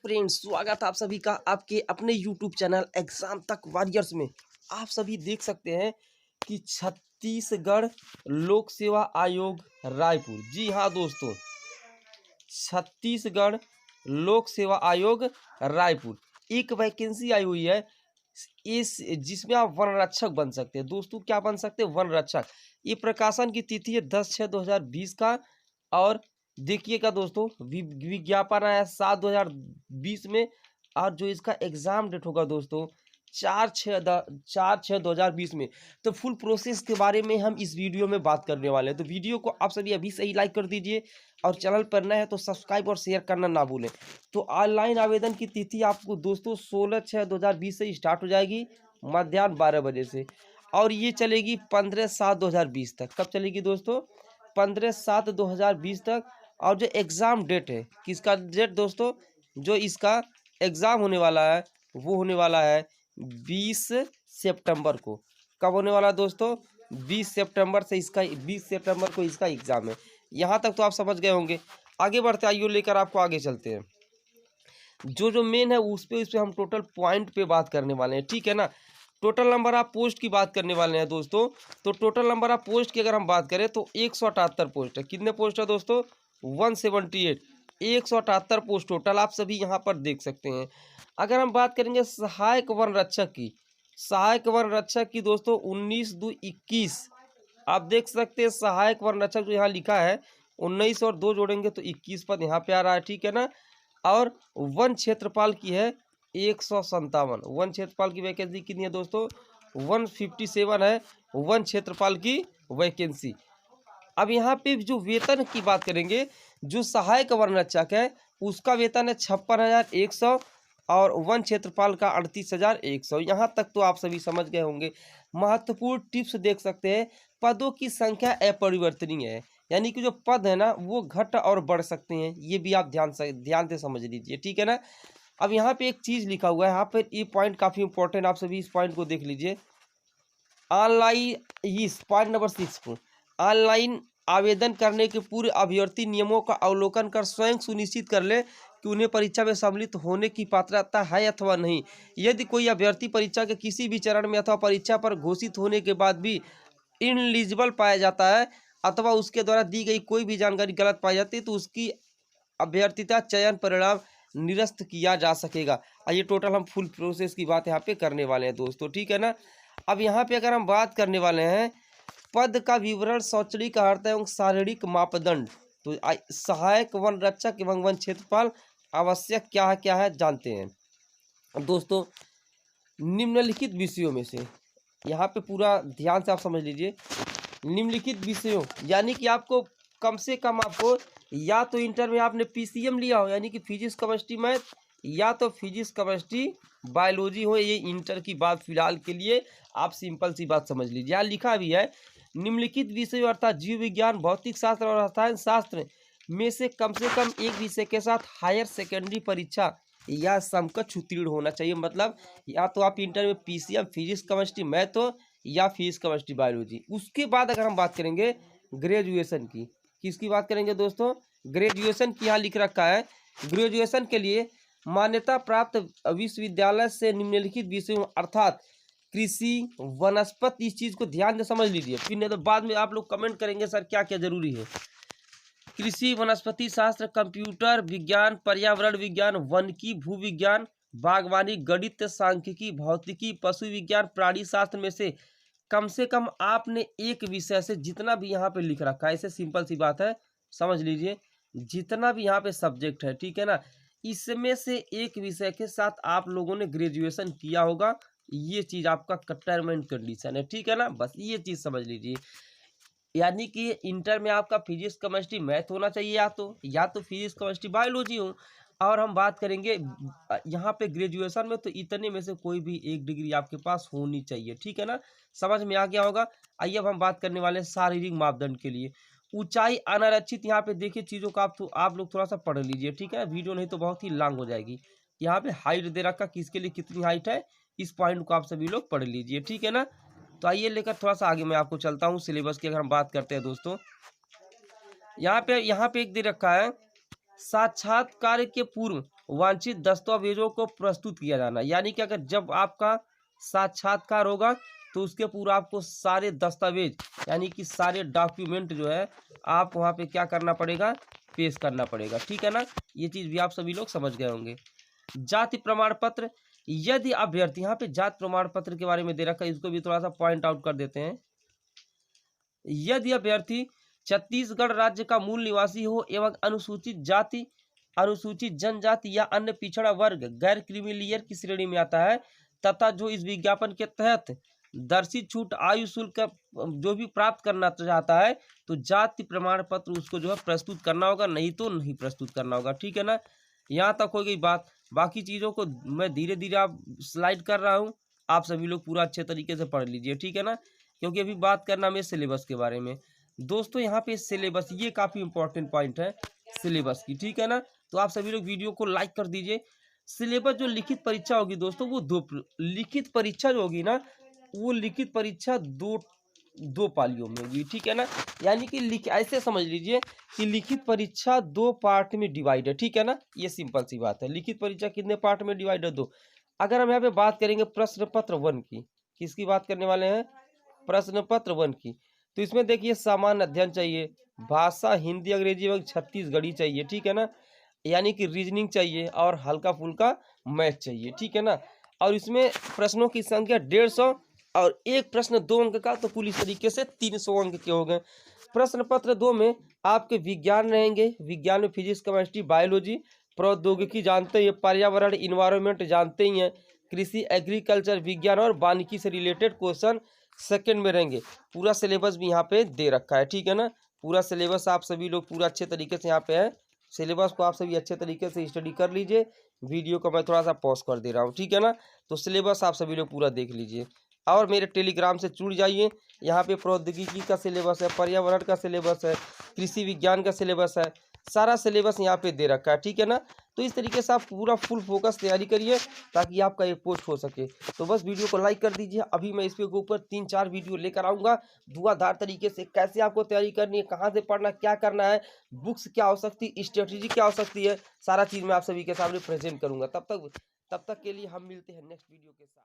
Friends, स्वागत है आप सभी का आपके अपने YouTube चैनल एग्जाम तक वॉरियर्स में। आप सभी देख सकते हैं कि छत्तीसगढ़ लोक सेवा आयोग रायपुर, जी हाँ दोस्तों, छत्तीसगढ़ लोक सेवा आयोग रायपुर एक वैकेंसी आई हुई है इस जिसमें आप वन रक्षक बन सकते हैं। दोस्तों क्या बन सकते हैं? वन रक्षक। ये प्रकाशन की तिथि है 10/6/2020 का। और देखिएगा दोस्तों, विज्ञापन आया 7/2020 में। और जो इसका एग्जाम डेट होगा दोस्तों 4/6/2020 में। तो फुल प्रोसेस के बारे में हम इस वीडियो में बात करने वाले हैं। तो वीडियो को आप सभी अभी से ही लाइक कर दीजिए और चैनल पर नए हैं तो सब्सक्राइब और शेयर करना ना भूलें। तो ऑनलाइन आवेदन की तिथि आपको दोस्तों 16/6/2020 से स्टार्ट हो जाएगी, मध्याह्न 12 बजे से, और ये चलेगी 15/7/2020 तक। कब चलेगी दोस्तों? 15/7/2020 तक। और जो एग्ज़ाम डेट है, किसका डेट दोस्तों? जो इसका एग्ज़ाम होने वाला है वो होने वाला है 20 सितंबर को। कब होने वाला है दोस्तों? 20 सितंबर से इसका 20 सितंबर को इसका एग्ज़ाम है। यहाँ तक तो आप समझ गए होंगे। आगे बढ़ते आइए, लेकर आपको आगे चलते हैं। जो मेन है उस पे हम टोटल पॉइंट पे बात करने वाले हैं, ठीक है ना। टोटल नंबर ऑफ पोस्ट की बात करने वाले हैं दोस्तों। तो टोटल नंबर ऑफ पोस्ट की अगर हम बात करें तो 178 पोस्ट है। कितने पोस्ट है दोस्तों? 178। 178 पोस्ट टोटल आप सभी यहाँ पर देख सकते हैं। अगर हम बात करेंगे सहायक वन रक्षक की, सहायक वन रक्षक की दोस्तों 19/2/21 आप देख सकते हैं। सहायक वन रक्षक जो यहाँ लिखा है 19 और 2 जोड़ेंगे तो 21 पद यहाँ पे आ रहा है, ठीक है ना। और वन क्षेत्रपाल की है 157। वन क्षेत्रपाल की वैकेंसी कितनी है दोस्तों? 157 है वन क्षेत्रपाल की वैकेंसी। अब यहाँ पे जो वेतन की बात करेंगे, जो सहायक वन रक्षक है उसका वेतन है 56,100 और वन क्षेत्रपाल का 38,100। यहाँ तक तो आप सभी समझ गए होंगे। महत्वपूर्ण टिप्स देख सकते हैं। पदों की संख्या अपरिवर्तनीय है, यानी कि जो पद है ना वो घट और बढ़ सकते हैं। ये भी आप ध्यान से समझ लीजिए, ठीक है ना। अब यहाँ पे एक चीज़ लिखा हुआ है, यहाँ पर ये पॉइंट काफ़ी इंपॉर्टेंट, आप सभी इस पॉइंट को देख लीजिए। ऑनलाइन, इस पॉइंट नंबर 6 को, ऑनलाइन आवेदन करने के पूर्व अभ्यर्थी नियमों का अवलोकन कर स्वयं सुनिश्चित कर ले कि उन्हें परीक्षा में सम्मिलित होने की पात्रता है अथवा नहीं। यदि कोई अभ्यर्थी परीक्षा के किसी भी चरण में अथवा परीक्षा पर घोषित होने के बाद भी इनएलिजिबल पाया जाता है अथवा उसके द्वारा दी गई कोई भी जानकारी गलत पाई जाती है तो उसकी अभ्यर्थीता चयन परिणाम निरस्त किया जा सकेगा। ये टोटल हम फुल प्रोसेस की बात यहाँ पे करने वाले हैं दोस्तों, ठीक है ना। अब यहाँ पे अगर हम बात करने वाले हैं पद का विवरण, शैक्षणिक अर्हता एवं शारीरिक मापदंड, तो सहायक वन रक्षक एवं वन क्षेत्रपाल आवश्यक क्या है जानते हैं। अब दोस्तों निम्नलिखित विषयों में से, यहाँ पे पूरा ध्यान से आप समझ लीजिए। निम्नलिखित विषयों यानी कि आपको कम से कम आपको या तो इंटर में आपने पीसीएम लिया हो, यानी कि फिजिक्स केमिस्ट्री मैथ, या तो फिजिक्स केमिस्ट्री बायोलॉजी हो। ये इंटर की बात फिलहाल के लिए आप सिंपल सी बात समझ लीजिए। यहाँ लिखा भी है निम्नलिखित विषयों अर्थात जीव विज्ञान, भौतिक शास्त्र और रसायन शास्त्र में से कम एक विषय के साथ हायर सेकेंडरी परीक्षा या समकक्ष उत्तीर्ण होना चाहिए। मतलब या तो आप इंटर में पीसीएम फिजिक्स केमिस्ट्री मैथ हो या फिजिक्स केमिस्ट्री बायोलॉजी। उसके बाद अगर हम बात करेंगे ग्रेजुएशन की, किसकी बात करेंगे दोस्तों? ग्रेजुएशन की। यहाँ लिख रखा है ग्रेजुएशन के लिए मान्यता प्राप्त विश्वविद्यालय से निम्नलिखित विषयों अर्थात कृषि, वनस्पति, इस चीज़ को ध्यान से समझ लीजिए, फिर नहीं तो बाद में आप लोग कमेंट करेंगे सर क्या क्या जरूरी है। कृषि, वनस्पति शास्त्र, कंप्यूटर विज्ञान, पर्यावरण विज्ञान, वनिकी, भू विज्ञान, बागवानी, गणित, सांख्यिकी, भौतिकी, पशु विज्ञान, प्राणी शास्त्र में से कम आपने एक विषय से, जितना भी यहाँ पे लिख रखा है, ऐसे सिंपल सी बात है समझ लीजिए, जितना भी यहाँ पे सब्जेक्ट है, ठीक है ना, इसमें से एक विषय के साथ आप लोगों ने ग्रेजुएशन किया होगा। ये चीज़ आपका टर्म एंड कंडीशन है, ठीक है ना। बस ये चीज़ समझ लीजिए, यानी कि इंटर में आपका फिजिक्स केमिस्ट्री मैथ होना चाहिए, या तो फिजिक्स केमिस्ट्री बायोलॉजी हो। और हम बात करेंगे यहाँ पे ग्रेजुएशन में, तो इतने में से कोई भी एक डिग्री आपके पास होनी चाहिए, ठीक है ना। समझ में आ गया होगा। आइए अब हम बात करने वाले हैं शारीरिक मापदंड के लिए। ऊंचाई अनारक्षित, यहाँ पे देखिए चीज़ों का आप लोग थोड़ा सा पढ़ लीजिए, ठीक है। वीडियो नहीं तो बहुत ही लॉन्ग हो जाएगी। यहाँ पे हाइट दे रखा, किसके लिए कितनी हाइट है, इस पॉइंट को आप सभी लोग पढ़ लीजिए, ठीक है ना। तो आइए लेकर थोड़ा सा आगे मैं आपको चलता हूँ। सिलेबस की अगर हम बात करते हैं दोस्तों, यहाँ पे एक दे रखा है साक्षात्कार के पूर्व वांछित दस्तावेजों को प्रस्तुत किया जाना, यानी कि अगर जब आपका साक्षात्कार होगा तो उसके पूरा आपको सारे दस्तावेज यानी कि सारे डॉक्यूमेंट जो है आप वहाँ पे क्या करना पड़ेगा, पेश करना पड़ेगा। ठीक है ना, ये चीज़ भी आप सभी लोग समझ गए होंगे। जाति प्रमाण पत्र, यदि अभ्यर्थी, यहाँ पे जाति प्रमाण पत्र के बारे में दे रखा है, इसको भी थोड़ा सा पॉइंट आउट कर देते हैं। यदि अभ्यर्थी छत्तीसगढ़ राज्य का मूल निवासी हो एवं अनुसूचित जाति, अनुसूचित जनजाति या अन्य पिछड़ा वर्ग गैर क्रीमीलेयर की श्रेणी में आता है तथा जो इस विज्ञापन के तहत दर्शित छूट आयु शुल्क जो भी प्राप्त करना चाहता है तो जाति प्रमाण पत्र उसको जो है प्रस्तुत करना होगा, नहीं तो नहीं प्रस्तुत करना होगा। ठीक है ना, यहाँ तक हो गई बात। बाकी चीज़ों को मैं धीरे धीरे आप स्लाइड कर रहा हूँ, आप सभी लोग पूरा अच्छे तरीके से पढ़ लीजिए। ठीक है ना, क्योंकि अभी बात करना मैं सिलेबस के बारे में। दोस्तों यहाँ पे सिलेबस, ये काफ़ी इंपॉर्टेंट पॉइंट है सिलेबस की। ठीक है ना, तो आप सभी लोग वीडियो को लाइक कर दीजिए। सिलेबस जो लिखित परीक्षा होगी दोस्तों, वो लिखित परीक्षा जो होगी ना, वो लिखित परीक्षा दो पालियों में होगी। ठीक है ना, यानी कि ऐसे समझ लीजिए कि लिखित परीक्षा 2 पार्ट में डिवाइड है। ठीक है ना, ये सिंपल सी बात है। लिखित परीक्षा कितने पार्ट में डिवाइड है? 2। अगर हम यहाँ पे बात करेंगे प्रश्न पत्र 1 की, किसकी बात करने वाले हैं? प्रश्न पत्र 1 की। तो इसमें देखिए सामान्य अध्ययन चाहिए, भाषा हिंदी अंग्रेजी एवं छत्तीसगढ़ी चाहिए। ठीक है ना, यानी कि रीजनिंग चाहिए और हल्का फुल्का मैथ चाहिए। ठीक है ना, और इसमें प्रश्नों की संख्या 150 और एक प्रश्न 2 अंक का, तो कुल इस तरीके से 300 अंक के हो गए। प्रश्न पत्र 2 में आपके विज्ञान रहेंगे, विज्ञान में फिजिक्स केमिस्ट्री बायोलॉजी, प्रौद्योगिकी जानते हैं, पर्यावरण इन्वायरमेंट जानते ही हैं, कृषि एग्रीकल्चर विज्ञान और वानिकी से रिलेटेड क्वेश्चन सेकंड में रहेंगे। पूरा सिलेबस भी यहाँ पे दे रखा है। ठीक है ना, पूरा सिलेबस आप सभी लोग पूरा अच्छे तरीके से यहाँ पे है, सिलेबस को आप सभी अच्छे तरीके से स्टडी कर लीजिए। वीडियो को मैं थोड़ा सा पॉज कर दे रहा हूँ। ठीक है ना, तो सिलेबस आप सभी लोग पूरा देख लीजिए और मेरे टेलीग्राम से जुड़ जाइए। यहाँ पे प्रौद्योगिकी का सिलेबस है, पर्यावरण का सिलेबस है, कृषि विज्ञान का सिलेबस है, सारा सिलेबस यहाँ पे दे रखा है। ठीक है ना, तो इस तरीके से आप पूरा फुल फोकस तैयारी करिए ताकि आपका ये पोस्ट हो सके। तो बस वीडियो को लाइक कर दीजिए। अभी मैं इस पे ऊपर 3-4 वीडियो लेकर आऊँगा धुआंधार तरीके से, कैसे आपको तैयारी करनी है, कहाँ से पढ़ना, क्या करना है, बुक्स क्या हो सकती है, स्ट्रेटेजी क्या हो सकती है, सारा चीज़ मैं आप सभी के सामने प्रेजेंट करूँगा। तब तक के लिए हम मिलते हैं नेक्स्ट वीडियो के साथ।